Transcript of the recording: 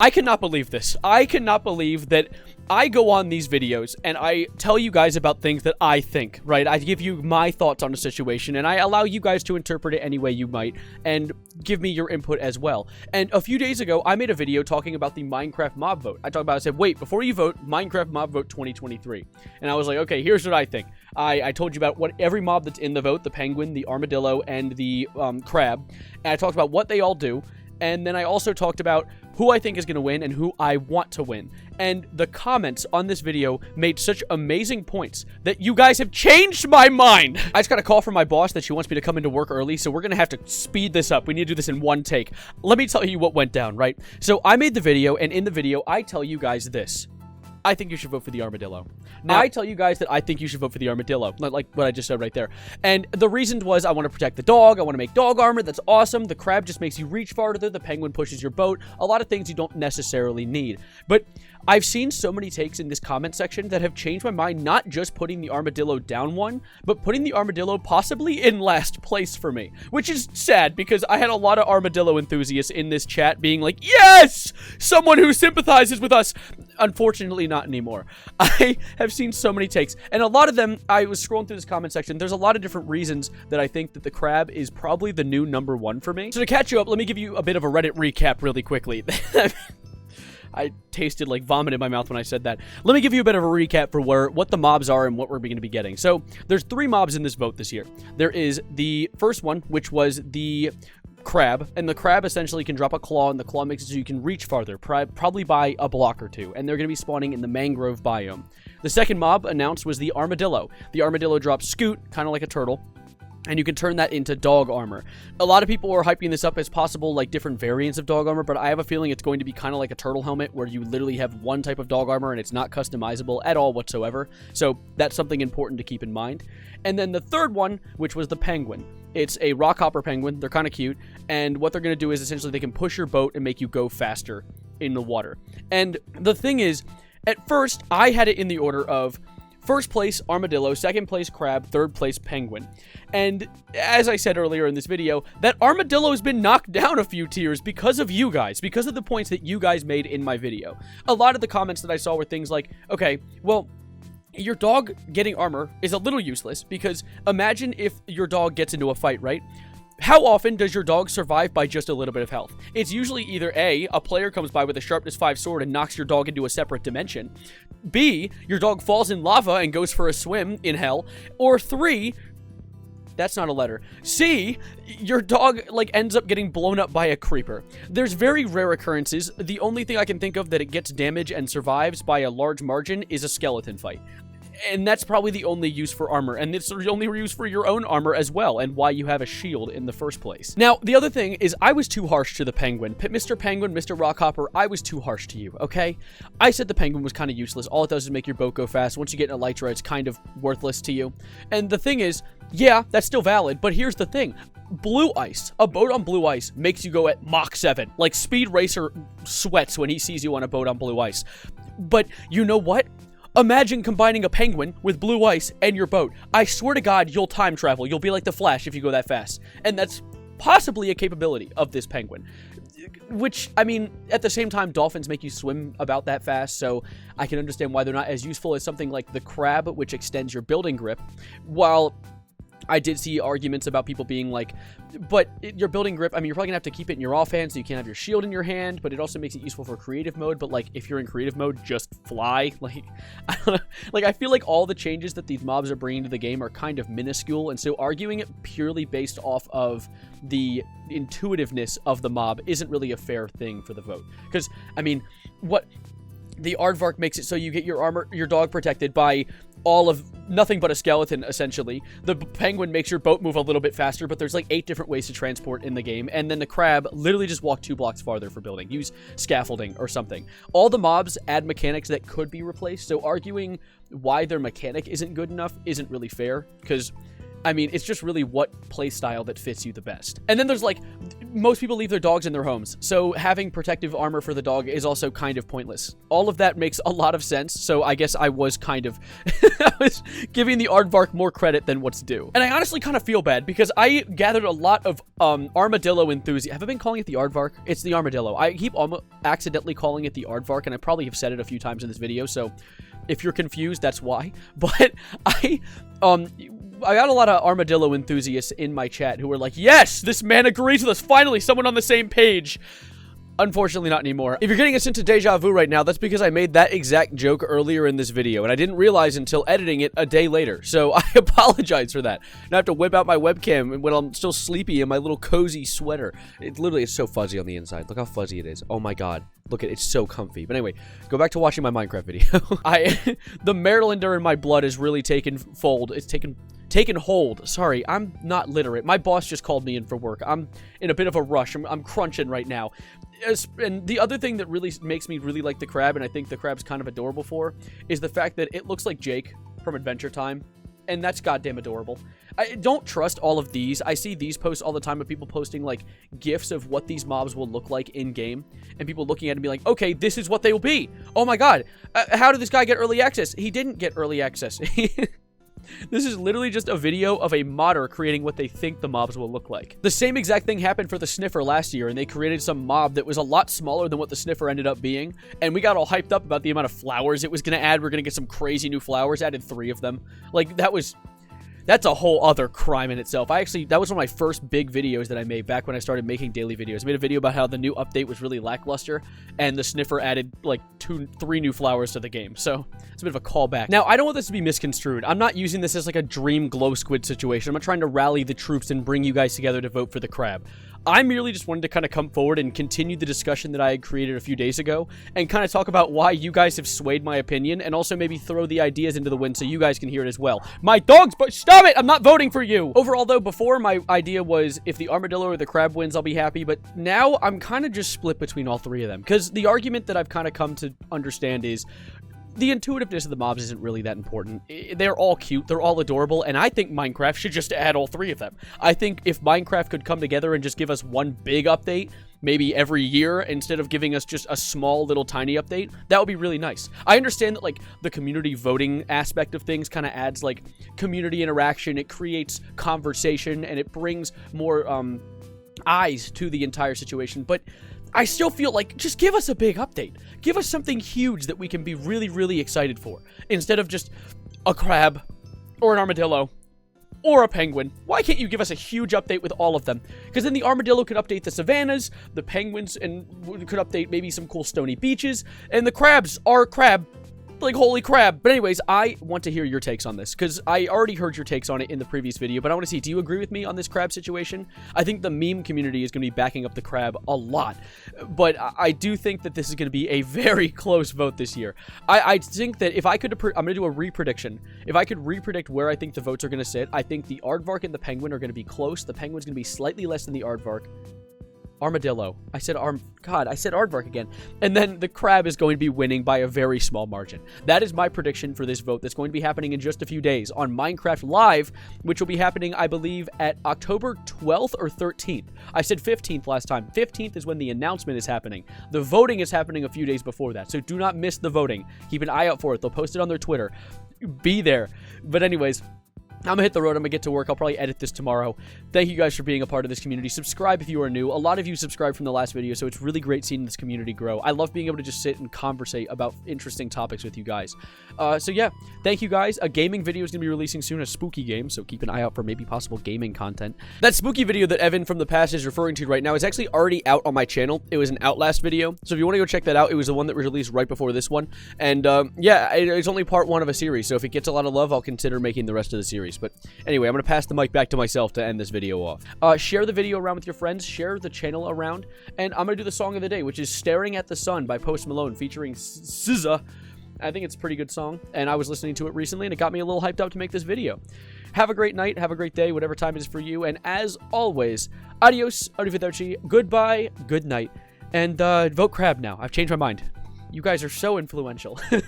I cannot believe this. I cannot believe that I go on these videos and I tell you guys about things that I think, right? I give you my thoughts on a situation and I allow you guys to interpret it any way you might and give me your input as well. And a few days ago, I made a video talking about the Minecraft mob vote. I said, wait, before you vote, Minecraft mob vote 2023. And I was like, okay, here's what I think. I told you about what every mob that's in the vote, the penguin, the armadillo, and the crab. And I talked about what they all do. And then I also talked about who I think is going to win and who I want to win. And the comments on this video made such amazing points that you guys have changed my mind. I just got a call from my boss that she wants me to come into work early, so we're going to have to speed this up. We need to do this in one take. Let me tell you what went down, right? So I made the video, and in the video, I tell you guys this. I think you should vote for the armadillo. Now, I tell you guys that I think you should vote for the armadillo, like what I just said right there. And the reason was I want to protect the dog. I want to make dog armor. That's awesome. The crab just makes you reach farther. The penguin pushes your boat. A lot of things you don't necessarily need. But I've seen so many takes in this comment section that have changed my mind, not just putting the armadillo down one, but putting the armadillo possibly in last place for me, which is sad because I had a lot of armadillo enthusiasts in this chat being like, yes, someone who sympathizes with us. Unfortunately, not anymore. I have seen so many takes, and a lot of them, I was scrolling through this comment section, there's a lot of different reasons that I think that the crab is probably the new #1 for me. So to catch you up, let me give you a bit of a Reddit recap really quickly. I tasted like vomit in my mouth when I said that. Let me give you a bit of a recap for what the mobs are and what we're going to be getting. So there's 3 mobs in this vote this year. There is the first one, which was the crab, and the crab essentially can drop a claw, and the claw makes it so you can reach farther, probably by a block or 2, and they're going to be spawning in the mangrove biome. The second mob announced was the armadillo. The armadillo drops scoot, kind of like a turtle, and you can turn that into dog armor. A lot of people are hyping this up as possible, like, different variants of dog armor, but I have a feeling it's going to be kind of like a turtle helmet, where you literally have one type of dog armor, and it's not customizable at all whatsoever. So that's something important to keep in mind. And then the third one, which was the penguin. It's a rockhopper penguin. They're kind of cute, and what they're going to do is essentially they can push your boat and make you go faster in the water. And the thing is, at first, I had it in the order of first place, armadillo, second place, crab, third place, penguin. And as I said earlier in this video, that armadillo has been knocked down a few tiers because of you guys, because of the points that you guys made in my video. A lot of the comments that I saw were things like, okay, well, your dog getting armor is a little useless because imagine if your dog gets into a fight, right? How often does your dog survive by just a little bit of health? It's usually either A, a player comes by with a sharpness 5 sword and knocks your dog into a separate dimension. B, your dog falls in lava and goes for a swim in hell. Or 3, that's not a letter. C, your dog, like, ends up getting blown up by a creeper. There's very rare occurrences. The only thing I can think of that it gets damage and survives by a large margin is a skeleton fight. And that's probably the only use for armor, and it's the only use for your own armor as well, and why you have a shield in the first place. Now, the other thing is I was too harsh to the penguin. Mr. Penguin, Mr. Rockhopper, I was too harsh to you, okay? I said the penguin was kind of useless. All it does is make your boat go fast. Once you get in elytra, it's kind of worthless to you. And the thing is, yeah, that's still valid, but here's the thing. Blue ice, a boat on blue ice makes you go at Mach 7. Like, Speed Racer sweats when he sees you on a boat on blue ice. But you know what? Imagine combining a penguin with blue ice and your boat. I swear to God, you'll time travel. You'll be like the Flash if you go that fast. And that's possibly a capability of this penguin. Which, I mean, at the same time, dolphins make you swim about that fast, so I can understand why they're not as useful as something like the crab, which extends your building grip. While I did see arguments about people being like, but your building grip, I mean, you're probably gonna have to keep it in your offhand so you can't have your shield in your hand, but it also makes it useful for creative mode. But like, if you're in creative mode, just fly. Like, I don't know. Like, I feel like all the changes that these mobs are bringing to the game are kind of minuscule, and so arguing it purely based off of the intuitiveness of the mob isn't really a fair thing for the vote. Because, I mean, what the aardvark makes it so you get your dog protected by all of nothing but a skeleton, essentially. The penguin makes your boat move a little bit faster, but there's like 8 different ways to transport in the game. And then the crab literally just walk 2 blocks farther for building. Use scaffolding or something. All the mobs add mechanics that could be replaced, so arguing why their mechanic isn't good enough isn't really fair, because I mean, it's just really what playstyle that fits you the best. And then there's like, most people leave their dogs in their homes, so having protective armor for the dog is also kind of pointless. All of that makes a lot of sense, so I guess I was kind of I was giving the aardvark more credit than what's due. And I honestly kind of feel bad because I gathered a lot of armadillo enthusiasts. Have I been calling it the aardvark? It's the armadillo. I keep accidentally calling it the aardvark, and I probably have said it a few times in this video, so if you're confused, that's why. But I got a lot of armadillo enthusiasts in my chat who were like, yes, this man agrees with us. Finally, someone on the same page. Unfortunately, not anymore. If you're getting us into deja vu right now, that's because I made that exact joke earlier in this video, and I didn't realize until editing it a day later, so I apologize for that. Now I have to whip out my webcam when I'm still sleepy in my little cozy sweater. It literally is so fuzzy on the inside. Look how fuzzy it is. Oh my god. Look at it, it's so comfy. But anyway, go back to watching my Minecraft video. The Marylander in my blood is really taken fold. It's taken hold. Sorry, I'm not literate. My boss just called me in for work. I'm in a bit of a rush. I'm crunching right now. And the other thing that really makes me really like the crab, and I think the crab's kind of adorable for, is the fact that it looks like Jake from Adventure Time. And that's goddamn adorable. I don't trust all of these. I see these posts all the time of people posting, like, GIFs of what these mobs will look like in-game. And people looking at it and be like, okay, this is what they will be. Oh my god. How did this guy get early access? He didn't get early access. This is literally just a video of a modder creating what they think the mobs will look like. The same exact thing happened for the Sniffer last year, and they created some mob that was a lot smaller than what the Sniffer ended up being, and we got all hyped up about the amount of flowers it was going to add. We're going to get some crazy new flowers, added 3 of them. Like, that's a whole other crime in itself. That was one of my first big videos that I made back when I started making daily videos. I made a video about how the new update was really lackluster, and the Sniffer added, like, 3 new flowers to the game. So, it's a bit of a callback. Now, I don't want this to be misconstrued. I'm not using this as, like, a dream glow squid situation. I'm not trying to rally the troops and bring you guys together to vote for the crab. I merely just wanted to kind of come forward and continue the discussion that I had created a few days ago and kind of talk about why you guys have swayed my opinion and also maybe throw the ideas into the wind so you guys can hear it as well. My dogs, but stop it! I'm not voting for you! Overall, though, before my idea was if the armadillo or the crab wins, I'll be happy, but now I'm kind of just split between all 3 of them because the argument that I've kind of come to understand is the intuitiveness of the mobs isn't really that important. They're all cute, they're all adorable, and I think Minecraft should just add all 3 of them. I think if Minecraft could come together and just give us one big update, maybe every year, instead of giving us just a small little tiny update, that would be really nice. I understand that, like, the community voting aspect of things kind of adds, like, community interaction, it creates conversation, and it brings more, eyes to the entire situation, but I still feel like, just give us a big update. Give us something huge that we can be really, really excited for. Instead of just a crab, or an armadillo, or a penguin. Why can't you give us a huge update with all of them? Because then the armadillo could update the savannas, the penguins and could update maybe some cool stony beaches, and the crabs are crab. Like, holy crap. But anyways, I want to hear your takes on this, because I already heard your takes on it in the previous video, but I want to see, do you agree with me on this crab situation? I think the meme community is going to be backing up the crab a lot, but I do think that this is going to be a very close vote this year. I think that if I could, I'm going to do a re-prediction. If I could re-predict where I think the votes are going to sit, I think the aardvark and the penguin are going to be close. The penguin's going to be slightly less than the aardvark. Armadillo. I said aardvark again. And then the crab is going to be winning by a very small margin. That is my prediction for this vote that's going to be happening in just a few days on Minecraft Live, which will be happening, I believe, at October 12th or 13th. I said 15th last time. 15th is when the announcement is happening. The voting is happening a few days before that, so do not miss the voting. Keep an eye out for it. They'll post it on their Twitter. Be there. But anyways, I'm gonna hit the road. I'm gonna get to work. I'll probably edit this tomorrow. Thank you guys for being a part of this community. Subscribe if you are new. A lot of you subscribed from the last video, so it's really great seeing this community grow. I love being able to just sit and conversate about interesting topics with you guys. So yeah, thank you guys. A gaming video is gonna be releasing soon, a spooky game, so keep an eye out for maybe possible gaming content. That spooky video that Evan from the past is referring to right now is actually already out on my channel. It was an Outlast video, so if you want to go check that out, it was the one that was released right before this one. And yeah, it's only part 1 of a series, so if it gets a lot of love, I'll consider making the rest of the series. But anyway, I'm going to pass the mic back to myself to end this video off. Share the video around with your friends, share the channel around, and I'm going to do the song of the day, which is Staring at the Sun by Post Malone featuring SZA. I think it's a pretty good song, and I was listening to it recently, and it got me a little hyped up to make this video. Have a great night, have a great day, whatever time it is for you, and as always, adios, arrivederci, goodbye, good night, and vote crab now. I've changed my mind. You guys are so influential.